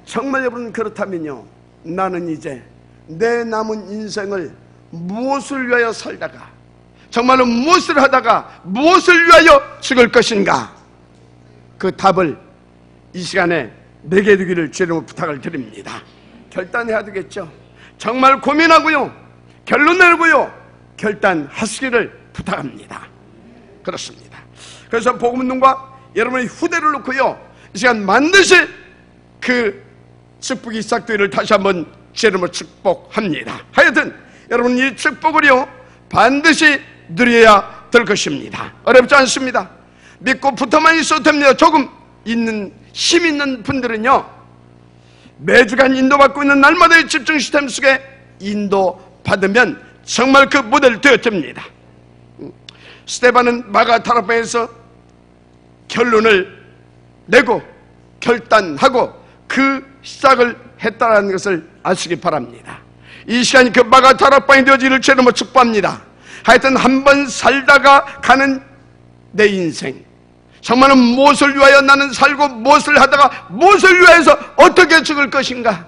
정말 여러분 그렇다면요, 나는 이제 내 남은 인생을 무엇을 위하여 살다가, 정말로 무엇을 하다가 무엇을 위하여 죽을 것인가, 그 답을 이 시간에 내게 주기를 주님으로 부탁을 드립니다. 결단해야 되겠죠. 정말 고민하고요, 결론 내고요, 결단하시기를 부탁합니다. 그렇습니다. 그래서 복음운동과 여러분의 후대를 놓고요, 이 시간 반드시 그 축복이 시작되기를 다시 한번 주님으로 축복합니다. 하여튼 여러분, 이 축복을요 반드시 누려야 될 것입니다. 어렵지 않습니다. 믿고 붙어만 있어도 됩니다. 조금 있는 힘 있는 분들은요, 매주간 인도받고 있는 날마다의 집중 시스템 속에 인도받으면 정말 그 모델 되어집니다. 스데반은 마가다락방에서 결론을 내고 결단하고 그 시작을 했다는 것을 아시기 바랍니다. 이 시간이 그 마가다락방이 되어지기를 주님으로 축복합니다. 하여튼 한 번 살다가 가는 내 인생, 정말은 무엇을 위하여 나는 살고 무엇을 하다가 무엇을 위하여서 어떻게 죽을 것인가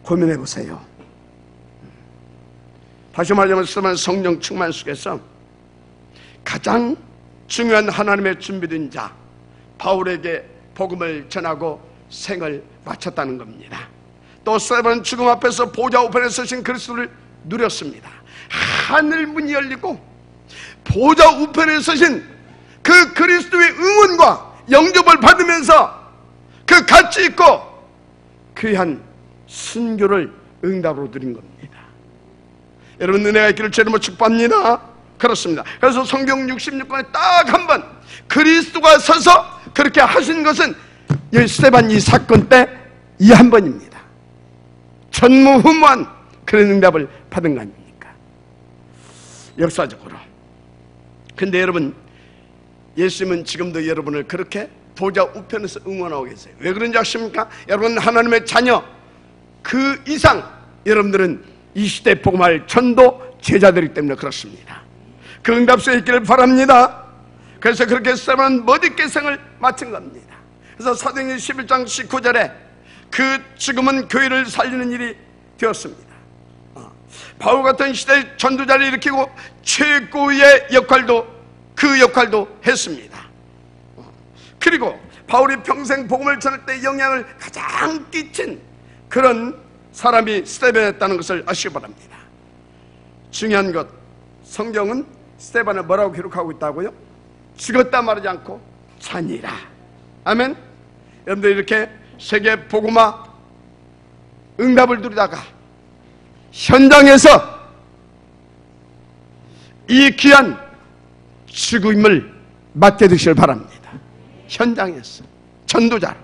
고민해 보세요. 다시 말하자면 성령 충만 속에서 가장 중요한 하나님의 준비된 자 바울에게 복음을 전하고 생을 마쳤다는 겁니다. 또 스데반은 죽음 앞에서 보좌 우편에 서신 그리스도를 누렸습니다. 하늘 문이 열리고 보좌 우편에 서신 그 그리스도의 응원과 영접을 받으면서 그 가치 있고 귀한 순교를 응답으로 드린 겁니다. 여러분, 은혜가 있기를 주님으로 축복합니다. 그렇습니다. 그래서 성경 66권에 딱 한 번 그리스도가 서서 그렇게 하신 것은 이 스데반 이 사건 때 이 한 번입니다. 전무후무한 그런 응답을 받은 거 아닙니까? 역사적으로. 근데 여러분, 예수님은 지금도 여러분을 그렇게 보좌 우편에서 응원하고 계세요. 왜 그런지 아십니까? 여러분, 하나님의 자녀 그 이상 여러분들은 이 시대 복음할 전도 제자들이기 때문에 그렇습니다. 그 응답 속에 있기를 바랍니다. 그래서 그렇게 스데반은 멋있게 생을 마친 겁니다. 그래서 사도행전 11장 19절에 그 지금은 교회를 살리는 일이 되었습니다. 바울 같은 시대의 전도자를 일으키고 최고의 역할도 그 역할도 했습니다. 그리고 바울이 평생 복음을 전할 때 영향을 가장 끼친 그런 사람이 스데반이었다는 것을 아시기 바랍니다. 중요한 것, 성경은 스데반을 뭐라고 기록하고 있다고요? 죽었다 말하지 않고 산이라. 아멘. 여러분들 이렇게 세계 복음화 응답을 누리다가 현장에서 이 귀한 죽음을 맞게 되시길 바랍니다. 현장에서 전도자로.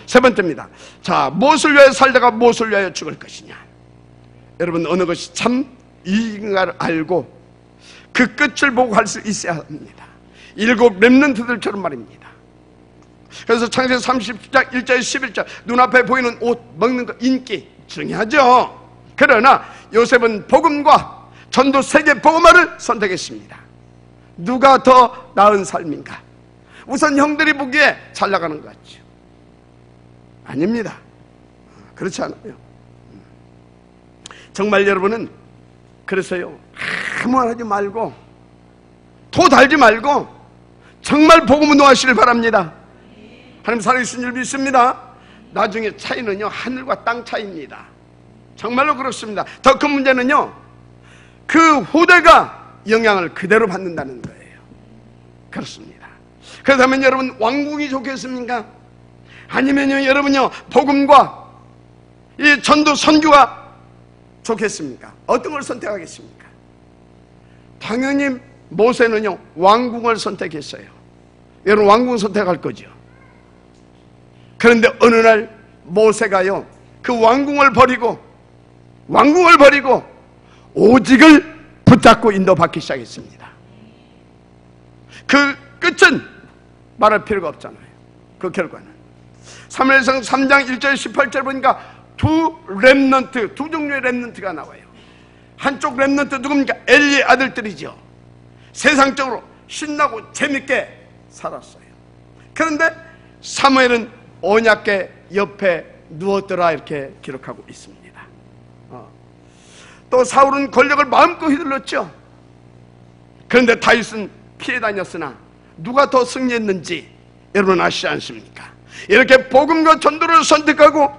세 번째입니다. 자, 무엇을 위하여 살다가 무엇을 위하여 죽을 것이냐. 여러분, 어느 것이 참 이익인가를 알고 그 끝을 보고 갈 수 있어야 합니다. 7 렘넌트들처럼 말입니다. 그래서 창세기 30장 1절 11절 눈앞에 보이는 옷, 먹는 것, 인기 중요하죠. 그러나 요셉은 복음과 전도 세계 복음화를 선택했습니다. 누가 더 나은 삶인가? 우선 형들이 보기에 잘 나가는 것 같죠. 아닙니다. 그렇지 않아요. 정말 여러분은 그래서요, 아무 말 하지 말고 도 달지 말고 정말 복음 운동하시길 바랍니다. 하나님 살아계신 줄 믿습니다. 나중에 차이는요, 하늘과 땅 차이입니다. 정말로 그렇습니다. 더 큰 문제는요, 그 후대가 영향을 그대로 받는다는 거예요. 그렇습니다. 그렇다면 여러분, 왕궁이 좋겠습니까? 아니면요, 여러분요, 복음과 이 전도 선교가 좋겠습니까? 어떤 걸 선택하겠습니까? 당연히 모세는요, 왕궁을 선택했어요. 여러분, 왕궁 선택할 거죠. 그런데 어느 날 모세가요, 그 왕궁을 버리고 오직을 붙잡고 인도받기 시작했습니다. 그 끝은 말할 필요가 없잖아요. 그 결과는 사무엘상 3장 1절 18절 보니까 두 종류의 렘넌트가 나와요. 한쪽 렘넌트 누굽니까? 엘리의 아들들이죠. 세상적으로 신나고 재밌게 살았어요. 그런데 사무엘은 언약궤 옆에 누웠더라 이렇게 기록하고 있습니다. 또 사울은 권력을 마음껏 휘둘렀죠. 그런데 다윗은 피해 다녔으나 누가 더 승리했는지 여러분 아시지 않습니까? 이렇게 복음과 전도를 선택하고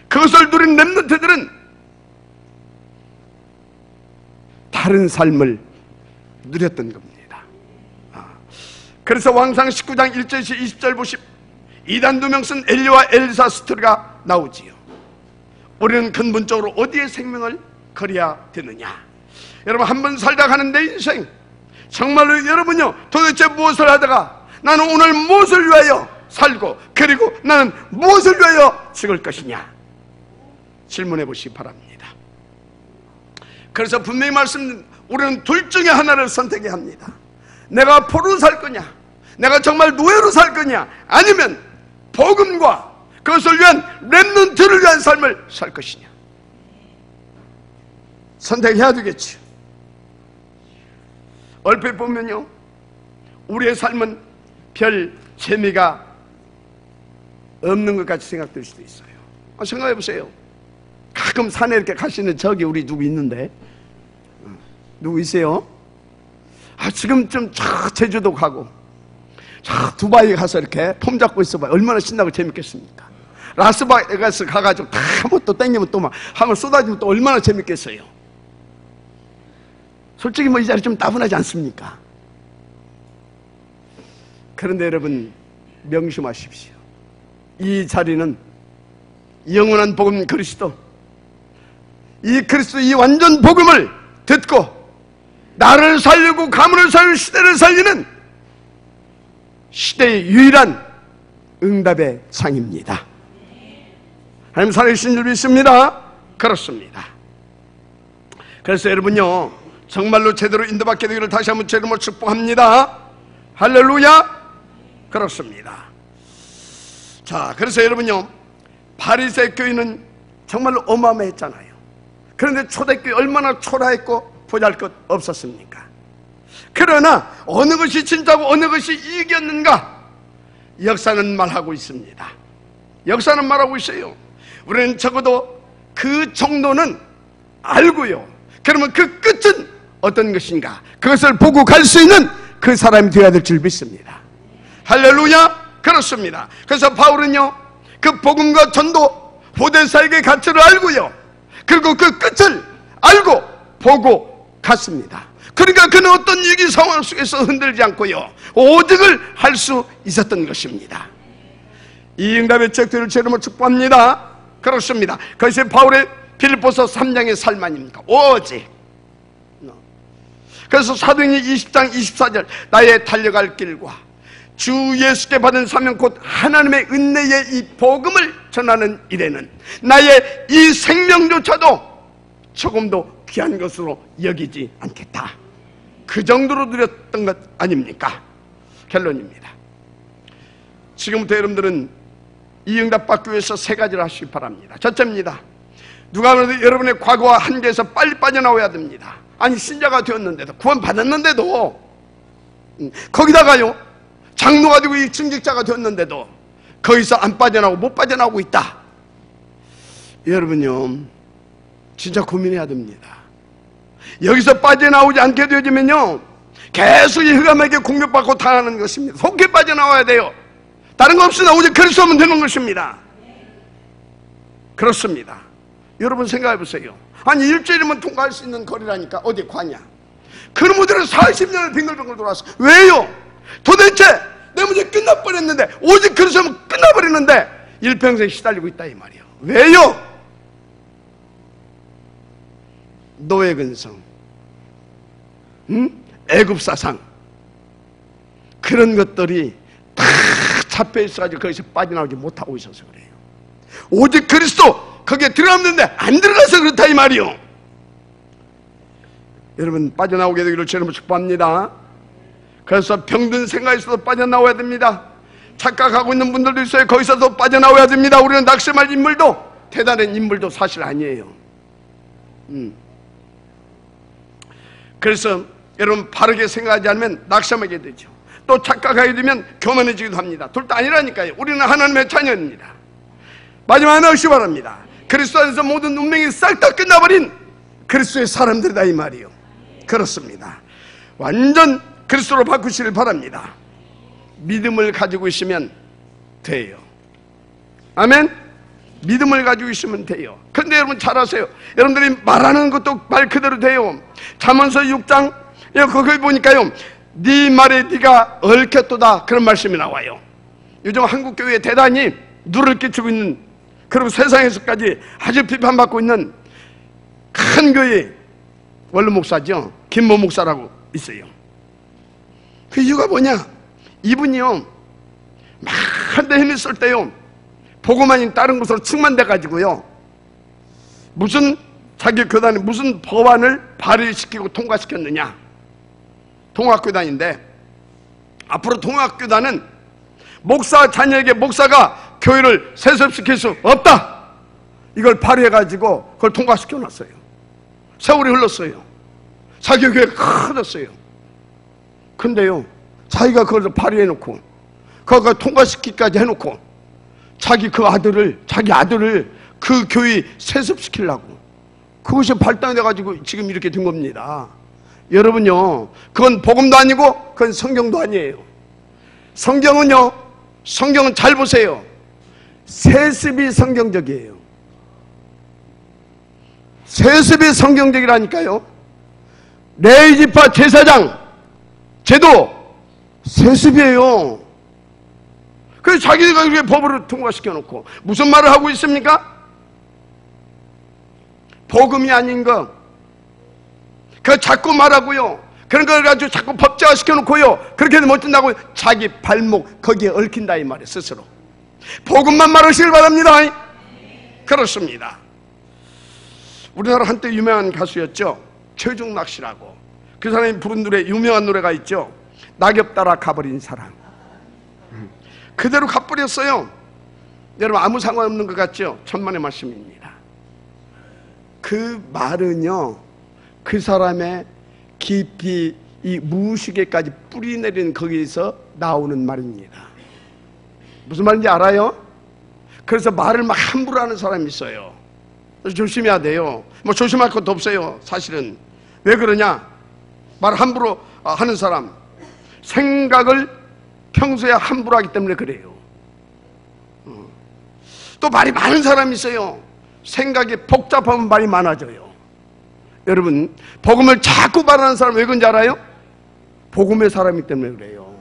그것을 누린 렘넌트들은 다른 삶을 누렸던 겁니다. 그래서 왕상 19장 1절에서 20절 보십 이단 2명 쓴 엘리와 엘리사 스토리가 나오지요. 우리는 근본적으로 어디에 생명을 걸어야 되느냐. 여러분, 한 번 살다 가는 내 인생, 정말로 여러분요, 도대체 무엇을 하다가 나는 오늘 무엇을 위하여 살고 그리고 나는 무엇을 위하여 죽을 것이냐 질문해 보시기 바랍니다. 그래서 분명히 우리는 둘 중에 하나를 선택해야 합니다. 내가 포로로 살 거냐, 내가 정말 노예로 살 거냐, 아니면 복음과 그것을 위한 렘넌트를 위한 삶을 살 것이냐. 선택해야 되겠지. 얼핏 보면요, 우리의 삶은 별 재미가 없는 것 같이 생각될 수도 있어요. 생각해 보세요. 가끔 산에 이렇게 가시는 저기 우리 누구 있는데, 누구 있어요? 지금쯤 제주도 가고 두바이 가서 이렇게 폼 잡고 있어봐요. 얼마나 신나고 재밌겠습니까? 라스베가스 가가지고 다 한번 또 땡기면 또 막 한번 쏟아지면 또 얼마나 재밌겠어요. 솔직히 이 자리 좀 따분하지 않습니까? 그런데 여러분 명심하십시오. 이 자리는 영원한 복음 그리스도, 이 그리스도 이 완전 복음을 듣고 나를 살리고 가문을 살리고 시대를 살리는 시대의 유일한 응답의 장입니다. 하나님 살아계신 줄 믿습니다. 그렇습니다. 그래서 여러분요, 정말로 제대로 인도받게 되기를 다시 한번 제 이름으로 축복합니다. 할렐루야. 그렇습니다. 자, 그래서 여러분요, 바리새 교회는 정말로 어마어마했잖아요. 그런데 초대교회 얼마나 초라했고 보잘것 없었습니까? 그러나 어느 것이 진짜고 어느 것이 이익이었는가? 역사는 말하고 있습니다. 역사는 말하고 있어요. 우리는 적어도 그 정도는 알고요, 그러면 그 끝은 어떤 것인가, 그것을 보고 갈 수 있는 그 사람이 되어야 될 줄 믿습니다. 할렐루야. 그렇습니다. 그래서 바울은요, 그 복음과 전도 후대사에게 가치를 알고요, 그리고 그 끝을 알고 보고 갔습니다. 그러니까 그는 어떤 위기 상황 속에서 흔들지 않고요, 오직을 할 수 있었던 것입니다. 이 응답의 책들을 제 이름으로 축복합니다. 그렇습니다. 그것이 바울의 빌립보서 3장의 삶 아닙니까? 오직. 그래서 사도행전 20장 24절, 나의 달려갈 길과 주 예수께 받은 사명 곧 하나님의 은혜의 이 복음을 전하는 일에는 나의 이 생명조차도 조금도 귀한 것으로 여기지 않겠다. 그 정도로 누렸던 것 아닙니까? 결론입니다. 지금부터 여러분들은 이 응답 받기 위해서 세 가지를 하시기 바랍니다. 첫째입니다. 누가 보면 여러분의 과거와 한계에서 빨리 빠져나와야 됩니다. 아니, 신자가 되었는데도, 구원 받았는데도, 거기다가요, 장로가 되고 이 증직자가 되었는데도 거기서 안 빠져나오고 못 빠져나오고 있다. 여러분요, 진짜 고민해야 됩니다. 여기서 빠져나오지 않게 되어지면요, 계속 이 흑암에게 공격받고 당하는 것입니다. 속히 빠져나와야 돼요. 다른 거 없으나 오직 그리스도 하면 되는 것입니다. 그렇습니다. 여러분 생각해 보세요. 아니, 일주일이면 통과할 수 있는 거리라니까 어디 과냐? 그놈들은 40년을 빙글빙글 돌아서. 왜요? 도대체 내 문제 끝나버렸는데, 오직 그리스도 하면 끝나버리는데 일평생 시달리고 있다 이 말이에요. 왜요? 노예 근성, 애굽 사상, 그런 것들이 다 잡혀 있어가지고 거기서 빠져나오지 못하고 있어서 그래요. 오직 그리스도 거기에 들어갔는데 안 들어가서 그렇다 이 말이요. 여러분 빠져나오게 되기를 주님으로 축복합니다. 그래서 병든 생각에서도 빠져나와야 됩니다. 착각하고 있는 분들도 있어요. 거기서도 빠져나와야 됩니다. 우리는 낙심할 인물도 대단한 인물도 사실 아니에요. 그래서 여러분 바르게 생각하지 않으면 낙심하게 되죠. 또 착각하게 되면 교만해지기도 합니다. 둘 다 아니라니까요. 우리는 하나님의 자녀입니다. 마지막 하나 하시기 바랍니다. 그리스도 안에서 모든 운명이 싹 다 끝나버린 그리스도의 사람들이다 이 말이요. 그렇습니다. 완전 그리스도로 바꾸시길 바랍니다. 믿음을 가지고 있으면 돼요. 아멘. 믿음을 가지고 있으면 돼요. 그런데 여러분 잘 아세요. 여러분들이 말하는 것도 말 그대로 돼요. 잠언서 6장 거기 보니까요, 네 말에 네가 얽혔도다, 그런 말씀이 나와요. 요즘 한국교회에 대단히 누를 끼치고 있는, 그리고 세상에서까지 아주 비판받고 있는 큰 교회 원로 목사죠. 김모 목사라고 있어요. 그 이유가 뭐냐? 이분이요, 막 한데 힘이 쓸 때요, 보고만 있는 다른 것으로 충만돼 가지고요, 무슨 자기 교단이 무슨 법안을 발의시키고 통과시켰느냐? 동학교단인데, 앞으로 동학교단은 목사 자녀에게 목사가 교회를 세습시킬 수 없다, 이걸 발의해가지고 그걸 통과시켜놨어요. 세월이 흘렀어요. 자기 교회가 커졌어요. 근데요, 자기가 그걸 발의해놓고 그걸 통과시키기까지 해놓고 자기 아들을 그 교회 세습시키려고, 그것이 발단돼가지고 지금 이렇게 된 겁니다. 여러분요, 그건 복음도 아니고 그건 성경도 아니에요. 성경은 잘 보세요. 세습이 성경적이에요. 세습이 성경적이라니까요. 레위지파 제사장 제도 세습이에요. 그래서 자기가 이렇게 법으로 통과시켜놓고 무슨 말을 하고 있습니까? 복음이 아닌 거 그거 자꾸 말하고요, 그런 걸 가지고 자꾸 법제화 시켜놓고요, 그렇게 해도 못 된다고 자기 발목 거기에 얽힌다 이 말이에요. 스스로 복음만 말하시길 바랍니다. 그렇습니다. 우리나라 한때 유명한 가수였죠. 최중락 씨라고. 그 사람이 부른 노래, 유명한 노래가 있죠. 낙엽 따라 가버린 사랑. 그대로 가버렸어요. 여러분, 아무 상관없는 것 같죠? 천만의 말씀입니다. 그 말은요, 그 사람의 깊이 이 무의식에까지 뿌리 내린 거기에서 나오는 말입니다. 무슨 말인지 알아요? 그래서 말을 막 함부로 하는 사람이 있어요. 조심해야 돼요. 뭐 조심할 것도 없어요. 사실은 왜 그러냐? 말 함부로 하는 사람, 생각을 평소에 함부로 하기 때문에 그래요. 또 말이 많은 사람이 있어요. 생각이 복잡하면 말이 많아져요. 여러분, 복음을 자꾸 말하는 사람 왜 그런지 알아요? 복음의 사람이기 때문에 그래요.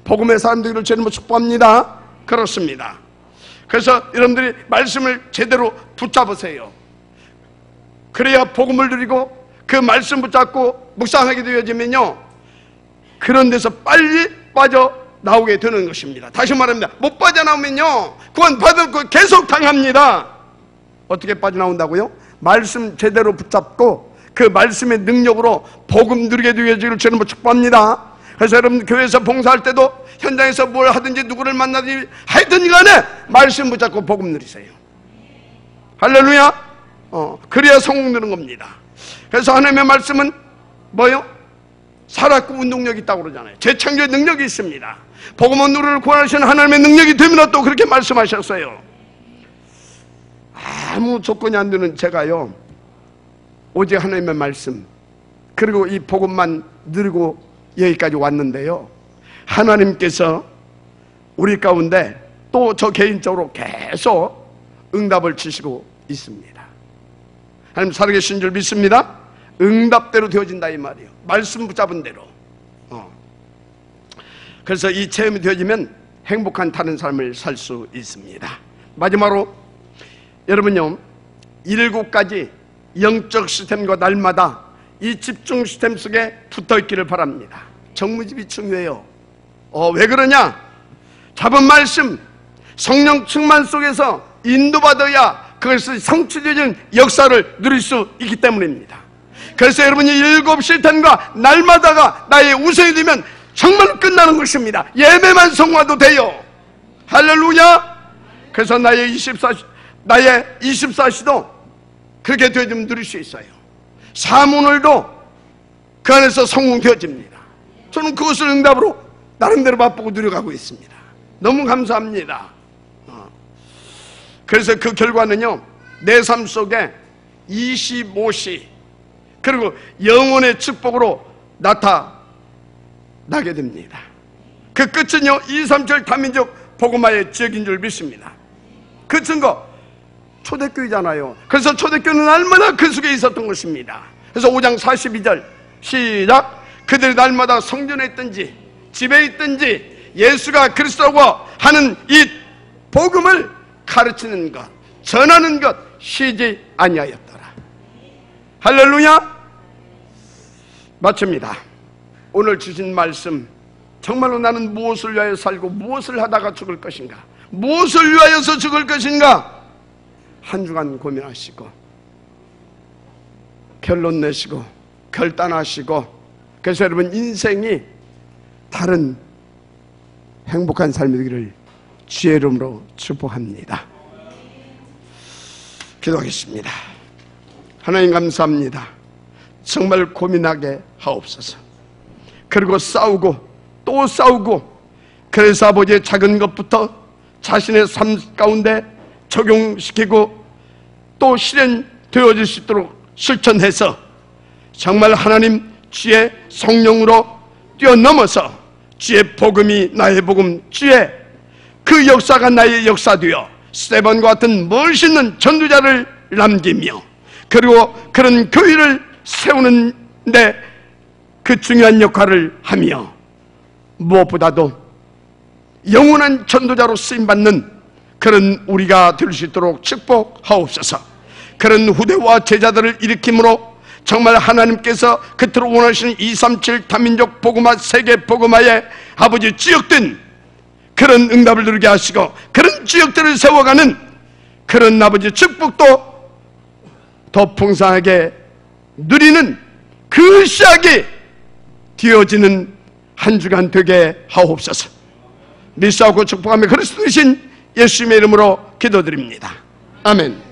복음의 사람들을 저는 축복합니다. 그렇습니다. 그래서 여러분들이 말씀을 제대로 붙잡으세요. 그래야 복음을 누리고 그 말씀 붙잡고 묵상하게 되어지면요, 그런 데서 빨리 빠져나오게 되는 것입니다. 다시 말합니다. 못 빠져나오면요, 구원 받고 계속 당합니다. 어떻게 빠져나온다고요? 말씀 제대로 붙잡고 그 말씀의 능력으로 복음 누리게 되어지기를 저는 축복합니다. 그래서 여러분, 교회에서 봉사할 때도 현장에서 뭘 하든지 누구를 만나든지 하여튼 간에 말씀 붙잡고 복음 누리세요. 할렐루야. 그래야 성공 되는 겁니다. 그래서 하나님의 말씀은 뭐요? 살았고 운동력이 있다고 그러잖아요. 재창조의 능력이 있습니다. 복음은 누구를 구원하시는 하나님의 능력이 되면 또 그렇게 말씀하셨어요. 아무 조건이 안 되는 제가요, 오직 하나님의 말씀 그리고 이 복음만 누리고 여기까지 왔는데요, 하나님께서 우리 가운데 또 저 개인적으로 계속 응답을 주시고 있습니다. 하나님 살아계신 줄 믿습니다. 응답대로 되어진다 이 말이에요. 말씀 붙잡은 대로. 그래서 이 체험이 되어지면 행복한 다른 삶을 살 수 있습니다. 마지막으로 여러분요, 7가지 영적 시스템과 날마다 이 집중 시스템 속에 붙어있기를 바랍니다. 정무집이 중요해요. 왜 그러냐? 잡은 말씀, 성령 충만 속에서 인도받아야 그것을 성취되는 역사를 누릴 수 있기 때문입니다. 그래서 여러분이 7 시스템과 날마다가 나의 우선이 되면 정말 끝나는 것입니다. 예배만 성화도 돼요. 할렐루야. 그래서 나의 24시도 그렇게 되어지면 누릴 수 있어요. 사문을도 그 안에서 성공되어집니다. 저는 그것을 응답으로 나름대로 바쁘고 누려가고 있습니다. 너무 감사합니다. 그래서 그 결과는요, 내 삶 속에 25시 그리고 영원의 축복으로 나타나게 됩니다. 그 끝은요, 237 다민족 복음화의 지역인 줄 믿습니다. 그 증거 초대교회잖아요. 그래서 초대교회는 날마다 그 속에 있었던 것입니다. 그래서 5장 42절 시작. 그들이 날마다 성전에 있든지 집에 있든지 예수가 그리스도라고 하는 이 복음을 가르치는 것, 전하는 것 쉬지 아니하였더라. 할렐루야. 마칩니다. 오늘 주신 말씀, 정말로 나는 무엇을 위하여 살고 무엇을 하다가 죽을 것인가, 무엇을 위하여서 죽을 것인가, 한 주간 고민하시고 결론 내시고 결단하시고, 그래서 여러분 인생이 다른 행복한 삶이 되기를 주의 이름으로 축복합니다. 기도하겠습니다. 하나님 감사합니다. 정말 고민하게 하옵소서. 그리고 싸우고 또 싸우고, 그래서 아버지의 작은 것부터 자신의 삶 가운데 적용시키고 또 실현되어질 수 있도록 실천해서 정말 하나님 주의 성령으로 뛰어넘어서 주의 복음이 나의 복음, 주의 그 역사가 나의 역사 되어 스데반과 같은 멋있는 전도자를 남기며, 그리고 그런 교회를 세우는데 그 중요한 역할을 하며, 무엇보다도 영원한 전도자로 쓰임받는 그런 우리가 될 수 있도록 축복하옵소서. 그런 후대와 제자들을 일으킴으로 정말 하나님께서 그토록 원하시는 237 다민족 복음화, 세계 복음화에 아버지 지역된 그런 응답을 누리게 하시고, 그런 지역들을 세워가는 그런 아버지 축복도 더 풍성하게 누리는 그 시작이 되어지는 한 주간 되게 하옵소서. 믿사오고 축복하며 그리스도이신 예수님의 이름으로 기도드립니다. 아멘.